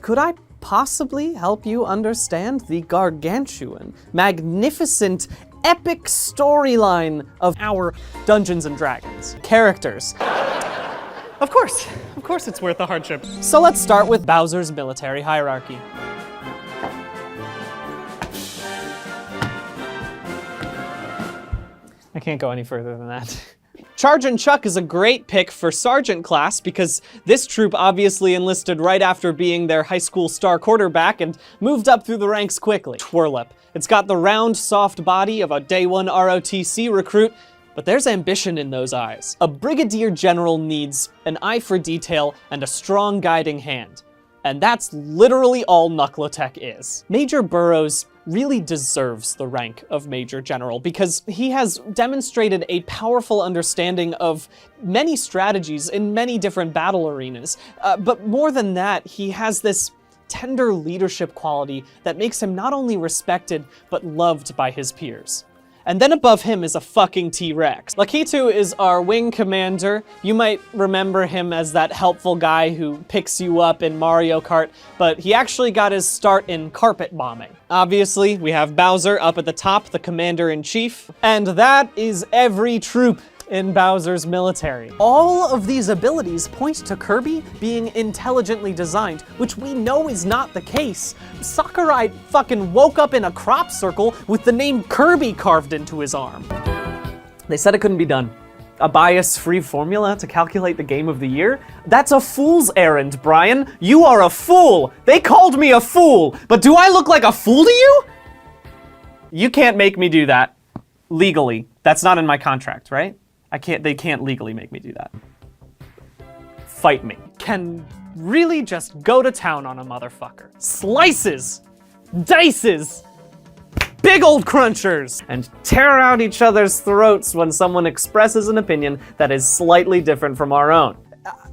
Could I possibly help you understand the gargantuan, magnificent, epic storyline of our Dungeons & Dragons characters? Of course it's worth the hardship. So let's start with Bowser's military hierarchy. I can't go any further than that. Chargin' Chuck is a great pick for sergeant class because this troop obviously enlisted right after being their high school star quarterback and moved up through the ranks quickly. Twirlip. It's got the round, soft body of a day one ROTC recruit, but there's ambition in those eyes. A brigadier general needs an eye for detail and a strong guiding hand. And that's literally all Knuckletech is. Major Burroughs really deserves the rank of Major General because he has demonstrated a powerful understanding of many strategies in many different battle arenas. But more than that, he has this tender leadership quality that makes him not only respected, but loved by his peers. And then above him is a fucking T-Rex. Lakitu is our wing commander. You might remember him as that helpful guy who picks you up in Mario Kart, but he actually got his start in carpet bombing. Obviously, we have Bowser up at the top, the commander-in-chief, and that is every troop in Bowser's military. All of these abilities point to Kirby being intelligently designed, which we know is not the case. Sakurai fucking woke up in a crop circle with the name Kirby carved into his arm. They said it couldn't be done. A bias-free formula to calculate the game of the year? That's a fool's errand, Brian. You are a fool. They called me a fool, but do I look like a fool to you? You can't make me do that legally. That's not in my contract, right? They can't legally make me do that. Fight me. Can really just go to town on a motherfucker. Slices, dices, big old crunchers, and tear out each other's throats when someone expresses an opinion that is slightly different from our own.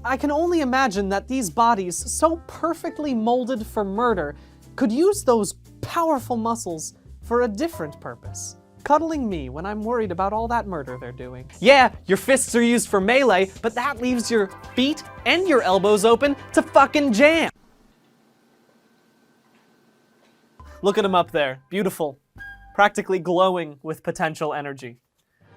I can only imagine that these bodies, so perfectly molded for murder, could use those powerful muscles for a different purpose. Cuddling me when I'm worried about all that murder they're doing. Yeah, your fists are used for melee, but that leaves your feet and your elbows open to fucking jam. Look at him up there, beautiful, practically glowing with potential energy.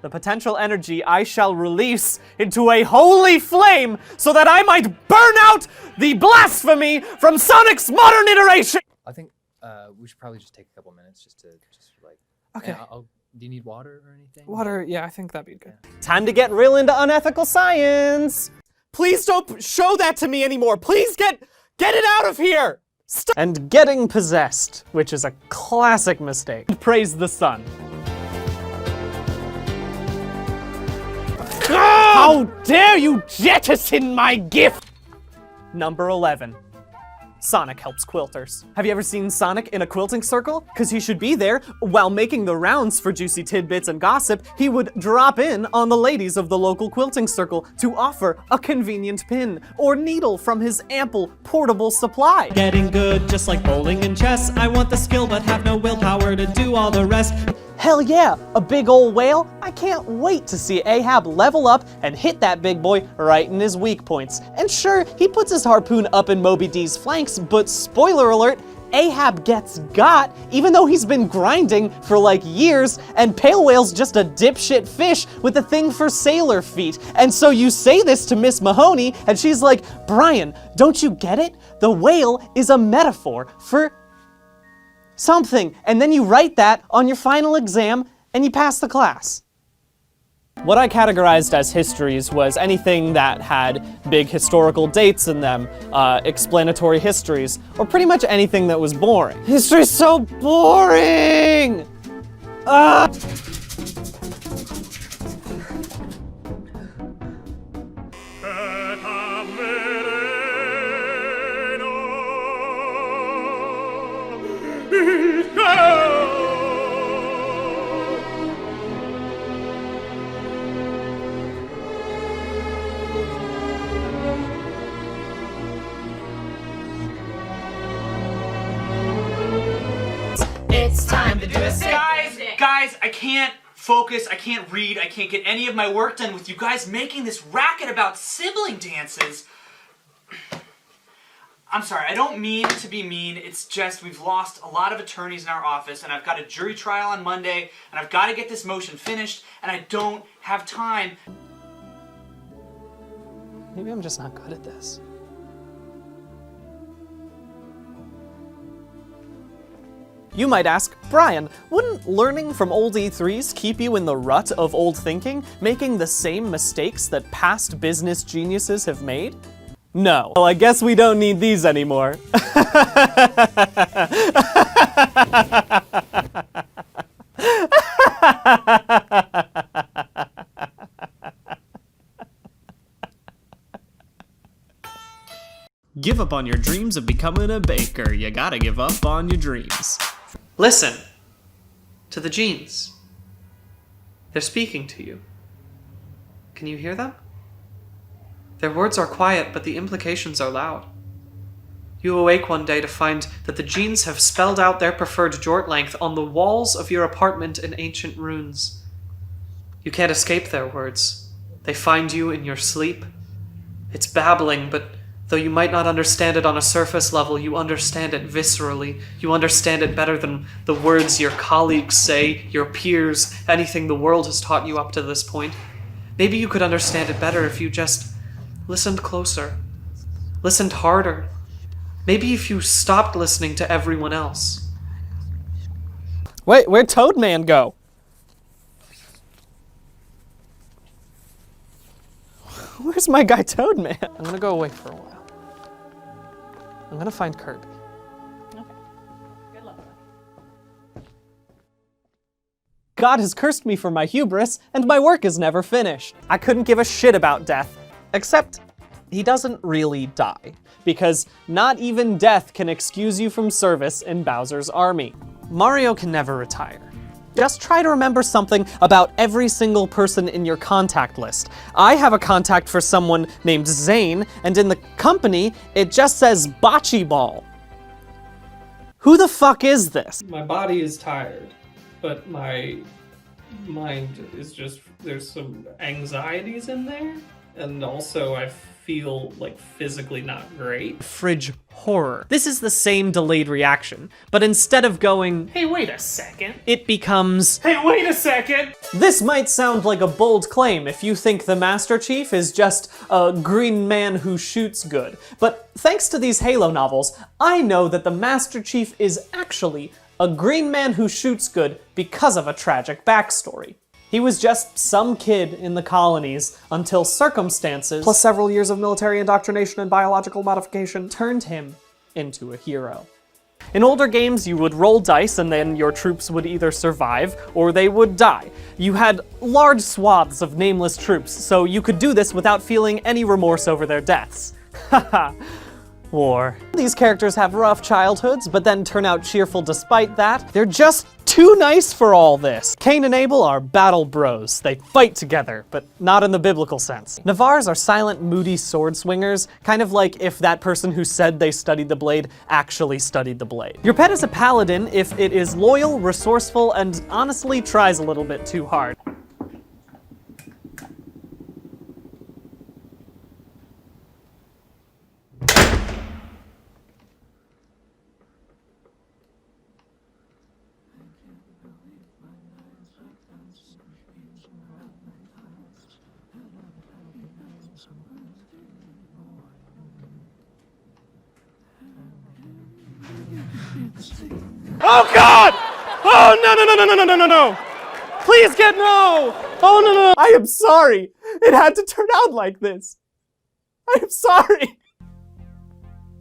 The potential energy I shall release into a holy flame so that I might burn out the blasphemy from Sonic's modern iteration! I think we should probably just take a couple minutes just like... Okay. Yeah, do you need water or anything? Water, yeah, I think that'd be good. Yeah. Time to get real into unethical science! Please don't show that to me anymore! Please get it out of here! And getting possessed, which is a classic mistake. Praise the sun. How dare you jettison my gift! Number 11. Sonic helps quilters. Have you ever seen Sonic in a quilting circle? Because he should be there. While making the rounds for juicy tidbits and gossip, he would drop in on the ladies of the local quilting circle to offer a convenient pin or needle from his ample portable supply. Getting good just like bowling and chess. I want the skill but have no willpower to do all the rest. Hell yeah, a big ol' whale? I can't wait to see Ahab level up and hit that big boy right in his weak points. And sure, he puts his harpoon up in Moby D's flanks, but spoiler alert, Ahab gets got, even though he's been grinding for like years, and Pale Whale's just a dipshit fish with a thing for sailor feet. And so you say this to Miss Mahoney, and she's like, Brian, don't you get it? The whale is a metaphor for something, and then you write that on your final exam and you pass the class. What I categorized as histories was anything that had big historical dates in them, explanatory histories, or pretty much anything that was boring. History's so boring! It's time to do a sick Guys, I can't focus, I can't read, I can't get any of my work done with you guys making this racket about sibling dances. I'm sorry, I don't mean to be mean. It's just we've lost a lot of attorneys in our office, and I've got a jury trial on Monday, and I've got to get this motion finished, and I don't have time. Maybe I'm just not good at this. You might ask, Brian, wouldn't learning from old E3s keep you in the rut of old thinking, making the same mistakes that past business geniuses have made? No. Well, I guess we don't need these anymore. Give up on your dreams of becoming a baker. You gotta give up on your dreams. Listen to the genes. They're speaking to you. Can you hear them? Their words are quiet, but the implications are loud. You awake one day to find that the genes have spelled out their preferred jort length on the walls of your apartment in ancient runes. You can't escape their words. They find you in your sleep. It's babbling, but though you might not understand it on a surface level, you understand it viscerally. You understand it better than the words your colleagues say, your peers, anything the world has taught you up to this point. Maybe you could understand it better if you just listened closer, listened harder. Maybe if you stopped listening to everyone else. Wait, where'd Toadman go? Where's my guy Toadman? I'm gonna go away for a while. I'm gonna find Kirby. Okay. Good luck. God has cursed me for my hubris, and my work is never finished. I couldn't give a shit about death, except he doesn't really die, because not even death can excuse you from service in Bowser's army. Mario can never retire. Just try to remember something about every single person in your contact list. I have a contact for someone named Zane, and in the company, it just says Bocce Ball. Who the fuck is this? My body is tired, but my mind is just, there's some anxieties in there, and also I feel like physically not great. Fridge horror. This is the same delayed reaction, but instead of going, Hey, wait a second. it becomes, Hey, wait a second! this might sound like a bold claim if you think the Master Chief is just a green man who shoots good. But thanks to these Halo novels, I know that the Master Chief is actually a green man who shoots good because of a tragic backstory. He was just some kid in the colonies until circumstances, plus several years of military indoctrination and biological modification, turned him into a hero. In older games, you would roll dice and then your troops would either survive or they would die. You had large swaths of nameless troops, so you could do this without feeling any remorse over their deaths. Haha. War. These characters have rough childhoods, but then turn out cheerful despite that. They're just too nice for all this. Cain and Abel are battle bros. They fight together, but not in the biblical sense. Navars are silent, moody sword swingers, kind of like if that person who said they studied the blade actually studied the blade. Your pet is a paladin if it is loyal, resourceful, and honestly tries a little bit too hard. Oh God! Oh no no no no no no no no! Please get no! Oh no no! I am sorry. It had to turn out like this. I am sorry.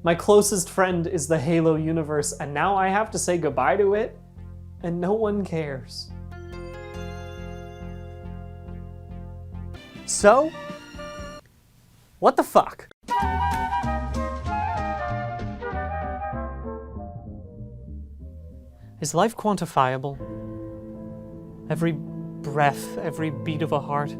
My closest friend is the Halo universe, and now I have to say goodbye to it, and no one cares. So, what the fuck? Is life quantifiable? Every breath, every beat of a heart?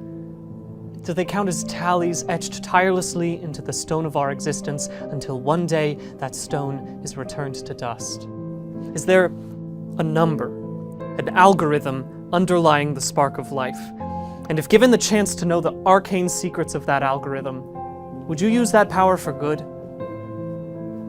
Do they count as tallies etched tirelessly into the stone of our existence until one day that stone is returned to dust? Is there a number, an algorithm underlying the spark of life? And if given the chance to know the arcane secrets of that algorithm, would you use that power for good?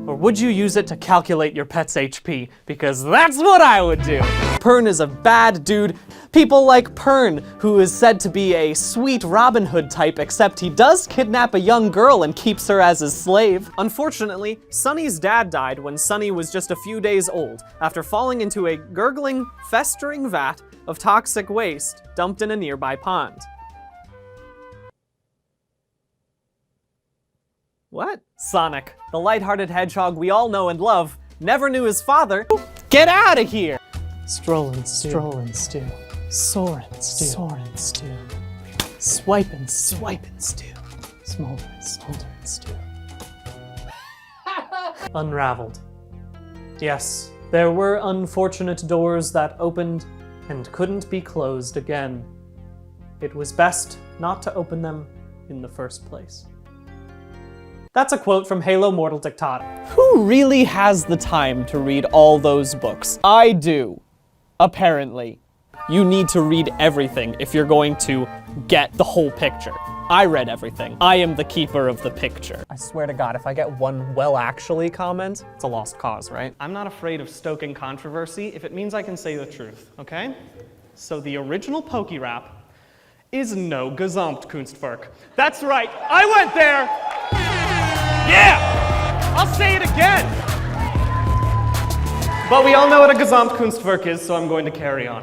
Or would you use it to calculate your pet's HP? Because that's what I would do. Pern is a bad dude. People like Pern, who is said to be a sweet Robin Hood type, except he does kidnap a young girl and keeps her as his slave. Unfortunately, Sunny's dad died when Sunny was just a few days old, after falling into a gurgling, festering vat of toxic waste dumped in a nearby pond. What? Sonic, the lighthearted hedgehog we all know and love, never knew his father. Get out of here! Strollin' stew, soarin' stew, swipin' stew, smolderin' stew. Unraveled. Yes, there were unfortunate doors that opened and couldn't be closed again. It was best not to open them in the first place. That's a quote from Halo Mortal Dictata. Who really has the time to read all those books? I do. Apparently. You need to read everything if you're going to get the whole picture. I read everything. I am the keeper of the picture. I swear to God, if I get one well actually comment, it's a lost cause, right? I'm not afraid of stoking controversy if it means I can say the truth, okay? So the original Pokerap is no Gesamtkunstwerk. That's right, I went there! Yeah! I'll say it again! But we all know what a Gesamtkunstwerk is, so I'm going to carry on.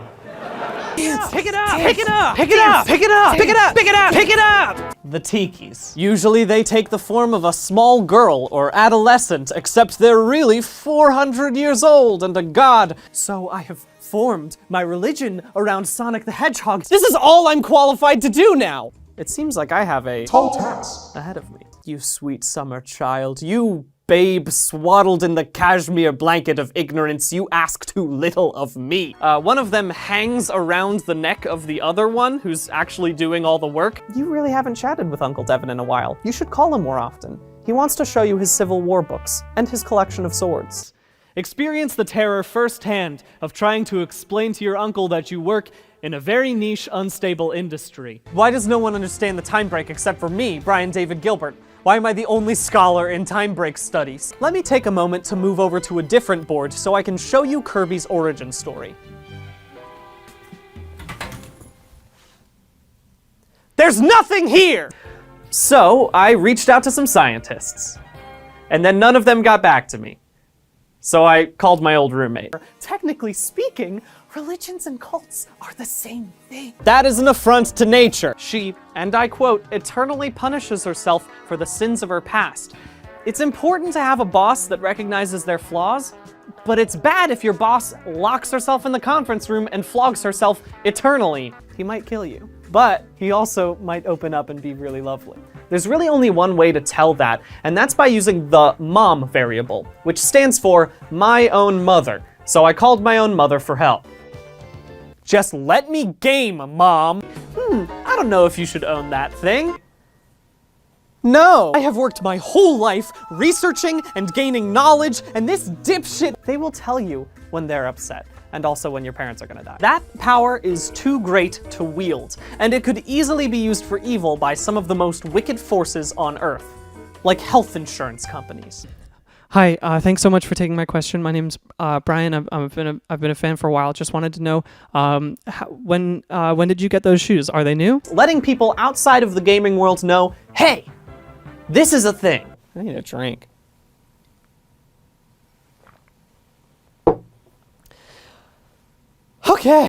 Pick it up! Pick it up! Pick it up! Pick it up! Pick it up! Pick it up! Pick it up! The tikis. Usually they take the form of a small girl or adolescent, except they're really 400 years old and a god. So I have formed my religion around Sonic the Hedgehog. This is all I'm qualified to do now! It seems like I have a tall task ahead of me. You sweet summer child, you babe swaddled in the cashmere blanket of ignorance, you ask too little of me. One of them hangs around the neck of the other one, who's actually doing all the work. You really haven't chatted with Uncle Devin in a while. You should call him more often. He wants to show you his Civil War books, and his collection of swords. Experience the terror firsthand of trying to explain to your uncle that you work in a very niche, unstable industry. Why does no one understand the time break except for me, Brian David Gilbert? Why am I the only scholar in time break studies? Let me take a moment to move over to a different board so I can show you Kirby's origin story. There's nothing here! So I reached out to some scientists, and then none of them got back to me. So I called my old roommate. Technically speaking, religions and cults are the same thing. That is an affront to nature. She, and I quote, eternally punishes herself for the sins of her past. It's important to have a boss that recognizes their flaws, but it's bad if your boss locks herself in the conference room and flogs herself eternally. He might kill you, but he also might open up and be really lovely. There's really only one way to tell that, and that's by using the mom variable, which stands for my own mother. So I called my own mother for help. Just let me game, Mom. I don't know if you should own that thing. No! I have worked my whole life researching and gaining knowledge, and this dipshit, they will tell you when they're upset, and also when your parents are gonna die. That power is too great to wield, and it could easily be used for evil by some of the most wicked forces on Earth, like health insurance companies. Hi, thanks so much for taking my question. My name's Brian. I've been a fan for a while. Just wanted to know when did you get those shoes? Are they new? Letting people outside of the gaming world know, hey, this is a thing. I need a drink.